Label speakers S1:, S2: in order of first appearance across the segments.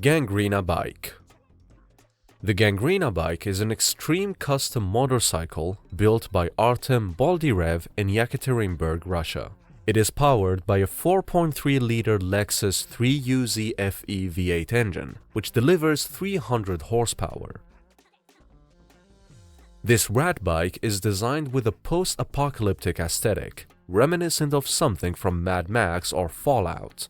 S1: Gangrena Bike. The Gangrena Bike is an extreme custom motorcycle built by Artem Boldyrev in Yekaterinburg, Russia. It is powered by a 4.3-liter Lexus 3UZ FE V8 engine, which delivers 300 horsepower. This rat bike is designed with a post-apocalyptic aesthetic, reminiscent of something from Mad Max or Fallout.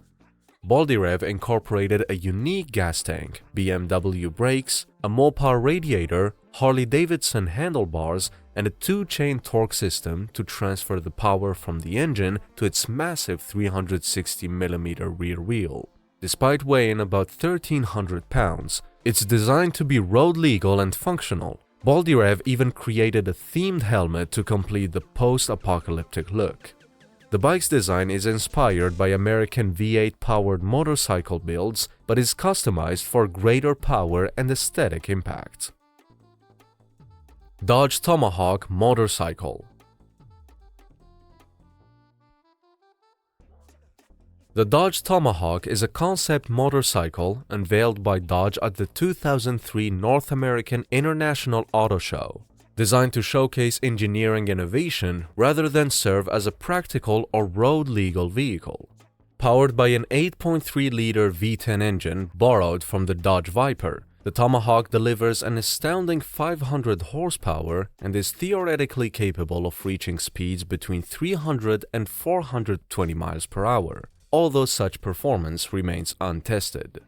S1: Boldyrev incorporated a unique gas tank, BMW brakes, a Mopar radiator, Harley-Davidson handlebars, and a two-chain torque system to transfer the power from the engine to its massive 360mm rear wheel. Despite weighing about 1,300 pounds, it's designed to be road legal and functional. Boldyrev even created a themed helmet to complete the post-apocalyptic look. The bike's design is inspired by American V8-powered motorcycle builds, but is customized for greater power and aesthetic impact. Dodge Tomahawk Motorcycle. The Dodge Tomahawk is a concept motorcycle unveiled by Dodge at the 2003 North American International Auto Show. Designed to showcase engineering innovation rather than serve as a practical or road-legal vehicle. Powered by an 8.3-liter V10 engine borrowed from the Dodge Viper, the Tomahawk delivers an astounding 500 horsepower and is theoretically capable of reaching speeds between 300 and 420 miles per hour, although such performance remains untested.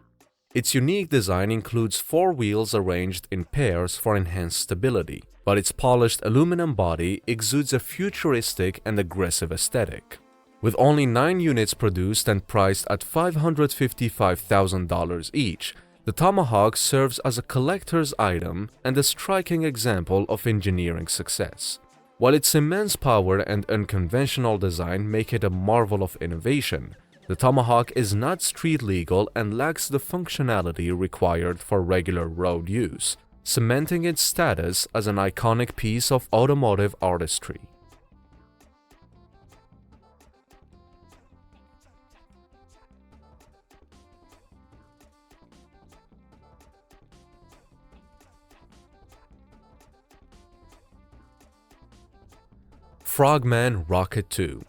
S1: Its unique design includes 4 wheels arranged in pairs for enhanced stability, but its polished aluminum body exudes a futuristic and aggressive aesthetic. With only 9 units produced and priced at $555,000 each, the Tomahawk serves as a collector's item and a striking example of engineering success. While its immense power and unconventional design make it a marvel of innovation, the Tomahawk is not street legal and lacks the functionality required for regular road use, cementing its status as an iconic piece of automotive artistry. Frogman Rocket 2.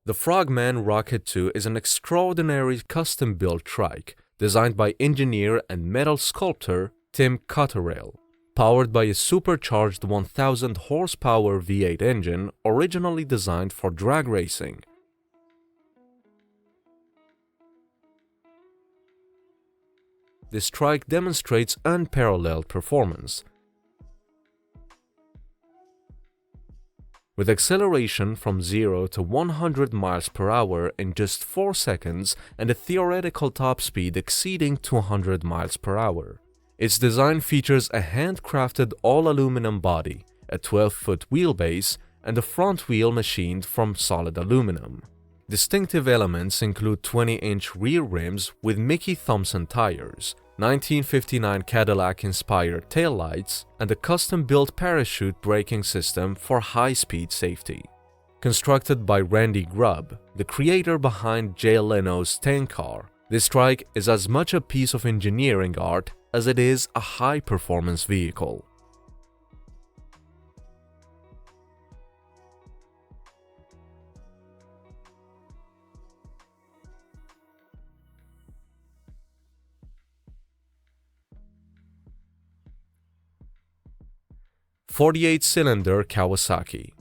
S1: The Frogman Rocket 2 is an extraordinary custom-built trike designed by engineer and metal sculptor Tim Cotterill, powered by a supercharged 1,000 horsepower V8 engine originally designed for drag racing. This trike demonstrates unparalleled performance, with acceleration from 0 to 100 miles per hour in just 4 seconds and a theoretical top speed exceeding 200 miles per hour. Its design features a handcrafted all-aluminum body, a 12-foot wheelbase, and a front wheel machined from solid aluminum. Distinctive elements include 20-inch rear rims with Mickey Thompson tires, 1959 Cadillac-inspired taillights, and a custom-built parachute braking system for high-speed safety. Constructed by Randy Grubb, the creator behind Jay Leno's Tank Car, this trike is as much a piece of engineering art as it is a high-performance vehicle. Cylinder Kawasaki.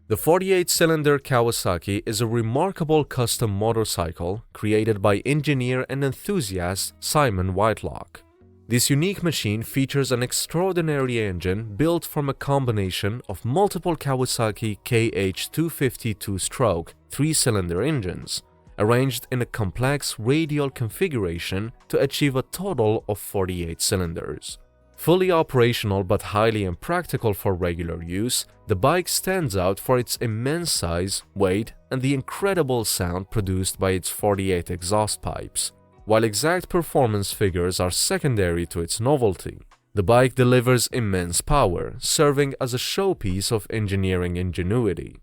S1: The 48-cylinder Kawasaki is a remarkable custom motorcycle created by engineer and enthusiast Simon Whitelock. This unique machine features an extraordinary engine built from a combination of multiple Kawasaki KH250 two-stroke 3-cylinder engines, arranged in a complex radial configuration to achieve a total of 48 cylinders. Fully operational but highly impractical for regular use, the bike stands out for its immense size, weight, and the incredible sound produced by its 48 exhaust pipes. While exact performance figures are secondary to its novelty, the bike delivers immense power, serving as a showpiece of engineering ingenuity.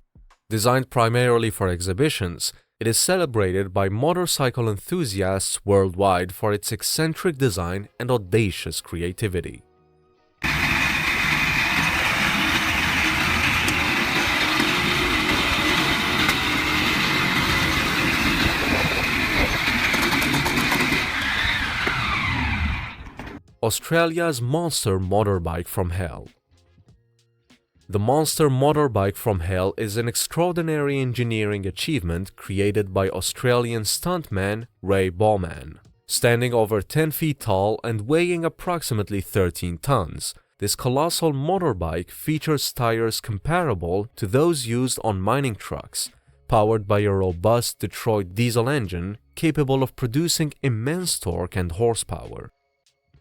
S1: Designed primarily for exhibitions, It is celebrated by motorcycle enthusiasts worldwide for its eccentric design and audacious creativity. Australia's Monster Motorbike from Hell. The Monster Motorbike from Hell is an extraordinary engineering achievement created by Australian stuntman Ray Bowman. Standing over 10 feet tall and weighing approximately 13 tons, this colossal motorbike features tires comparable to those used on mining trucks, powered by a robust Detroit diesel engine capable of producing immense torque and horsepower.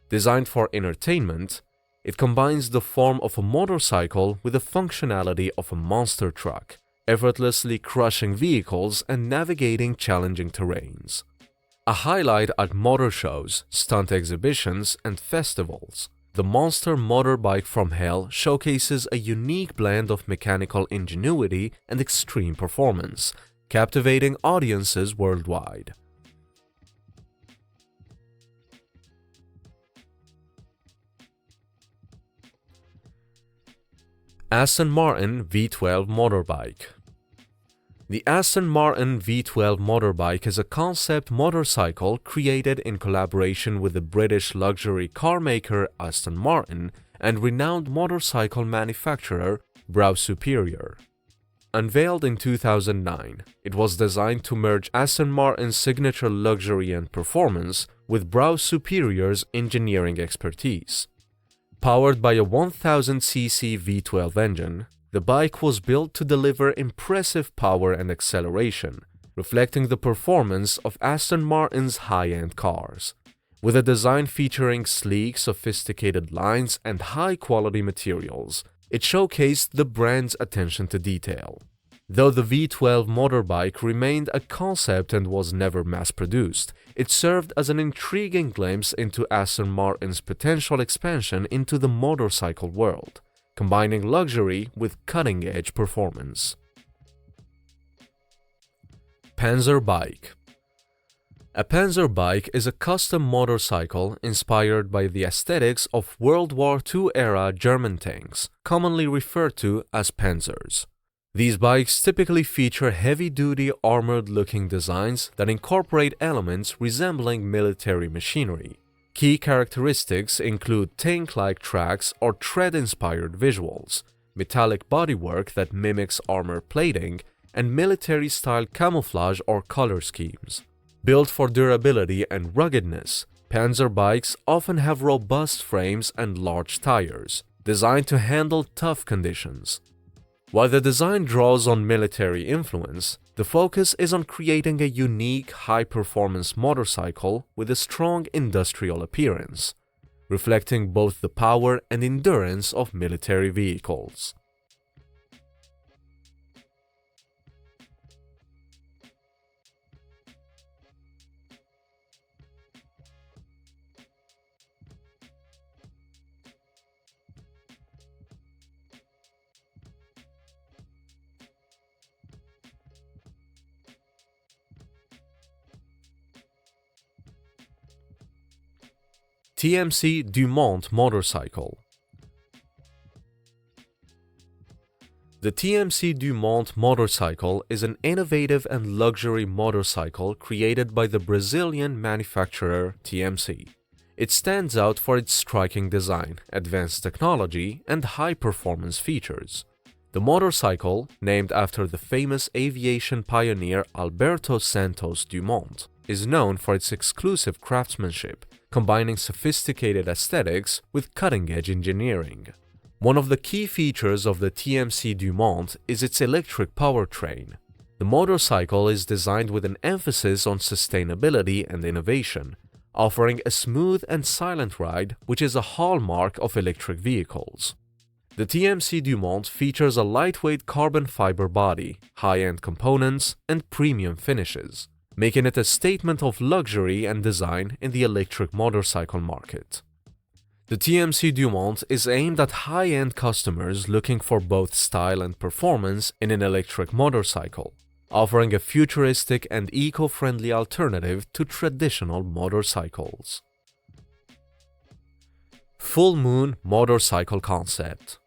S1: Designed for entertainment, it combines the form of a motorcycle with the functionality of a monster truck, effortlessly crushing vehicles and navigating challenging terrains. A highlight at motor shows, stunt exhibitions, and festivals, the Monster Motorbike from Hell showcases a unique blend of mechanical ingenuity and extreme performance, captivating audiences worldwide. Aston Martin V12 Motorbike. The Aston Martin V12 Motorbike is a concept motorcycle created in collaboration with the British luxury car maker Aston Martin and renowned motorcycle manufacturer Brow Superior. Unveiled in 2009, it was designed to merge Aston Martin's signature luxury and performance with Brow Superior's engineering expertise. Powered by a 1000cc V12 engine, the bike was built to deliver impressive power and acceleration, reflecting the performance of Aston Martin's high-end cars. With a design featuring sleek, sophisticated lines and high-quality materials, it showcased the brand's attention to detail. Though the V12 motorbike remained a concept and was never mass-produced, it served as an intriguing glimpse into Aston Martin's potential expansion into the motorcycle world, combining luxury with cutting-edge performance. Panzer Bike. A Panzer Bike is a custom motorcycle inspired by the aesthetics of World War II-era German tanks, commonly referred to as Panzers. These bikes typically feature heavy-duty armored-looking designs that incorporate elements resembling military machinery. Key characteristics include tank-like tracks or tread-inspired visuals, metallic bodywork that mimics armor plating, and military-style camouflage or color schemes. Built for durability and ruggedness, Panzer bikes often have robust frames and large tires, designed to handle tough conditions. While the design draws on military influence, the focus is on creating a unique, high-performance motorcycle with a strong industrial appearance, reflecting both the power and endurance of military vehicles. TMC Dumont Motorcycle. The TMC Dumont Motorcycle is an innovative and luxury motorcycle created by the Brazilian manufacturer TMC. It stands out for its striking design, advanced technology, and high-performance features. The motorcycle, named after the famous aviation pioneer Alberto Santos Dumont, is known for its exclusive craftsmanship, combining sophisticated aesthetics with cutting-edge engineering. One of the key features of the TMC Dumont is its electric powertrain. The motorcycle is designed with an emphasis on sustainability and innovation, offering a smooth and silent ride, which is a hallmark of electric vehicles. The TMC Dumont features a lightweight carbon fiber body, high-end components, and premium finishes, making it a statement of luxury and design in the electric motorcycle market. The TMC Dumont is aimed at high-end customers looking for both style and performance in an electric motorcycle, offering a futuristic and eco-friendly alternative to traditional motorcycles. Full Moon Motorcycle Concept.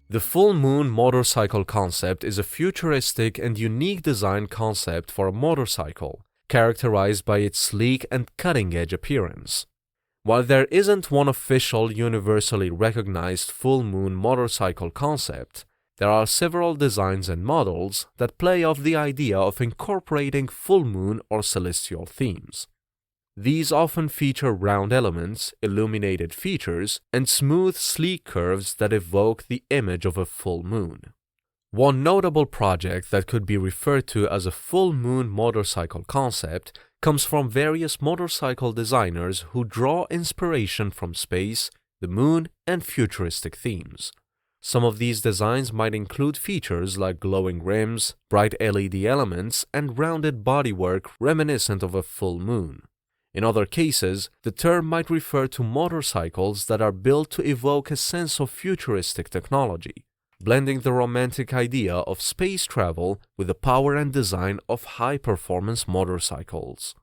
S1: The Full Moon motorcycle concept is a futuristic and unique design concept for a motorcycle, characterized by its sleek and cutting-edge appearance. While there isn't one official universally recognized full moon motorcycle concept, there are several designs and models that play off the idea of incorporating full moon or celestial themes. These often feature round elements, illuminated features, and smooth, sleek curves that evoke the image of a full moon. One notable project that could be referred to as a full moon motorcycle concept comes from various motorcycle designers who draw inspiration from space, the moon, and futuristic themes. Some of these designs might include features like glowing rims, bright LED elements, and rounded bodywork reminiscent of a full moon. In other cases, the term might refer to motorcycles that are built to evoke a sense of futuristic technology, blending the romantic idea of space travel with the power and design of high-performance motorcycles.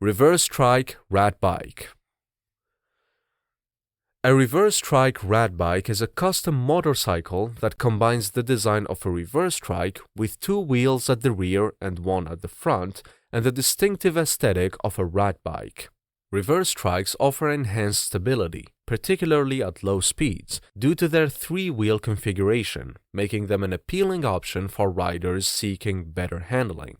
S1: Reverse Trike Rat Bike. A reverse trike rat bike is a custom motorcycle that combines the design of a reverse trike with two wheels at the rear and one at the front and the distinctive aesthetic of a rat bike. Reverse trikes offer enhanced stability, particularly at low speeds, due to their three-wheel configuration, making them an appealing option for riders seeking better handling.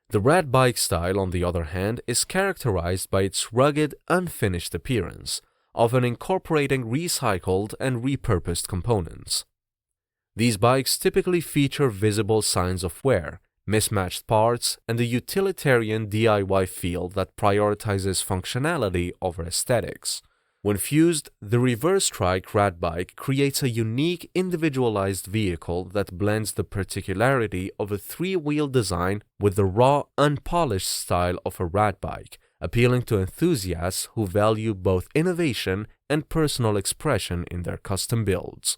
S1: The rat bike style, on the other hand, is characterized by its rugged, unfinished appearance, often incorporating recycled and repurposed components. These bikes typically feature visible signs of wear, mismatched parts, and a utilitarian DIY feel that prioritizes functionality over aesthetics. When fused, the reverse trike rat bike creates a unique, individualized vehicle that blends the particularity of a three-wheel design with the raw, unpolished style of a rat bike, appealing to enthusiasts who value both innovation and personal expression in their custom builds.